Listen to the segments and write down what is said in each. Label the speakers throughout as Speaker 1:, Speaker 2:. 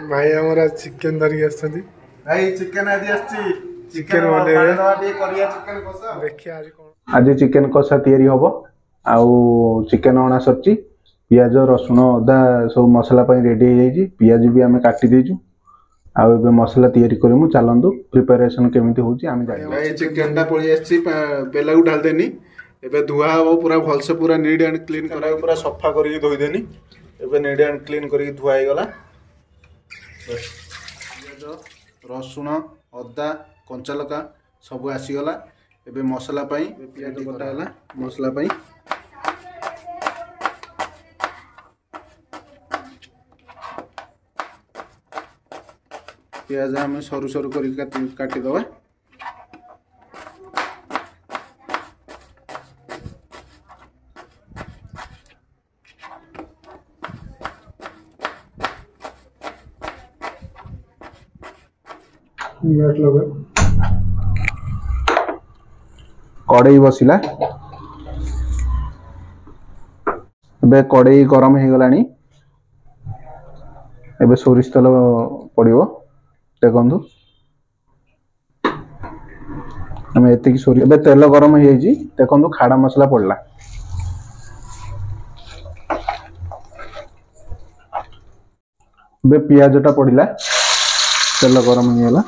Speaker 1: भाई हमारा चिकन धरिक आसछथि
Speaker 2: भाई चिकन आज आछि
Speaker 1: चिकन बनेबे
Speaker 2: चिकन कषा
Speaker 1: देखिए आज कोन
Speaker 3: आज चिकन कषा तैयारी हबो आउ चिकन अणा सरची पियाज रसुण अदा सब मसला पई रेडी हो जाईची पियाज भी आमे काटी देजु आउ एबे मसला तैयारी करमु चलंदु प्रिपरेशन केमिति होची आमे जानि
Speaker 2: भाई चिकन टा पळी आछि बेला को ढाल देनी एबे धुआ हबो पूरा भल से पूरा नीट एंड क्लीन करा पूरा सफा करके धोई देनी एबे नीट एंड क्लीन करके धुआ हे गला रसुण अदा कंचा लका सब आसीगला एबे मसला पई पियाज कटा हला मसला पई पियाज हमें सरू सरू कर काटी दवा
Speaker 3: कड़ई बसिला एबे कड़ई गरम हे गलानी एबे सोरिष तेल पड़िबो देखंतु हमें एतिकी सोरी एबे तेल गरम हे जी देखंतु खाड़ा मसला पड़ला एबे पियाज टा पड़िला तेल गरम हे गला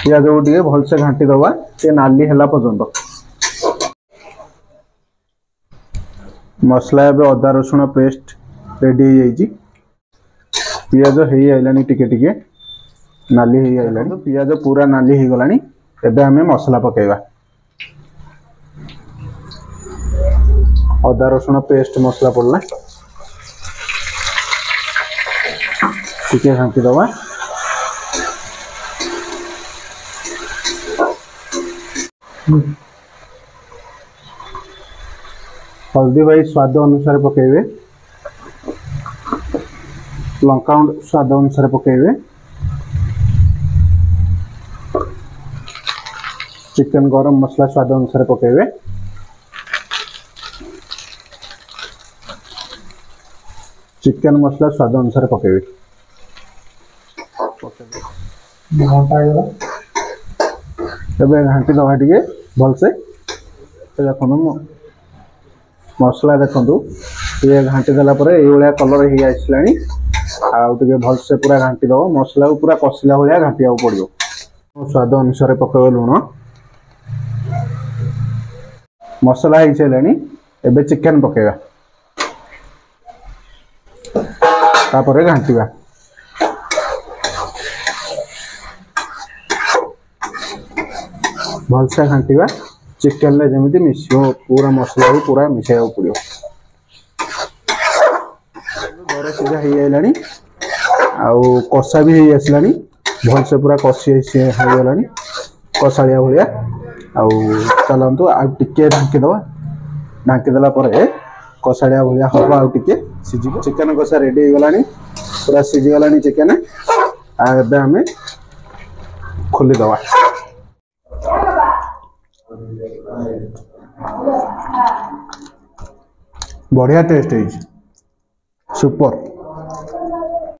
Speaker 3: पियाज को टे भल से घाटी दवा ये नाली है पर्यंत मसला एबे अदा रसुण पेस्ट रेडी हो जाइए पियाज हो आइलानी टिके टिके नाली हो आइलानी पियाज पूरा नाली हो गलानी एबे हमें मसला पकेवा अदा रसुण पेस्ट मसला पड़ला टिके घाटी दवा हल्दी भाई स्वाद अनुसार पकेबे लंका स्वाद अनुसार पकेबे चिकन गरम मसला स्वाद अनुसार पकेबे चिकन मसला स्वाद अनुसार पकेबे एबे घाटी दवा टिके भल से देखो मसला देखु ये घाटी देला परे ए वाला कलर हे आइसलानी आउ टिके भल से पूरा घाटी दो मसला को पूरा कसिला भलिया घाटिया पड़ियो स्वाद अनुसार पकेबे लुण मसला हे चलानी एबे चिकन पकेबा तापरे घाटीबा भल से घाटीबा चिकन ले जेमिति मिसियो पूरा मसला को पूरा मिसाया पड़ियो घर सीधा हे आइलानी आउ कषा भी हे आसलानी भल से पूरा कषि हे गलानी कषालिया भलिया आउ चलंतु आ टिके ढांकी देला परे कषालिया भलिया हबो आ टिके सिजिबो चिकन कषा रेडी हे गलानी पूरा सिजि गलानी चिकन आ एबे हमें खोली दवा बढ़िया टेस्ट है सुपर।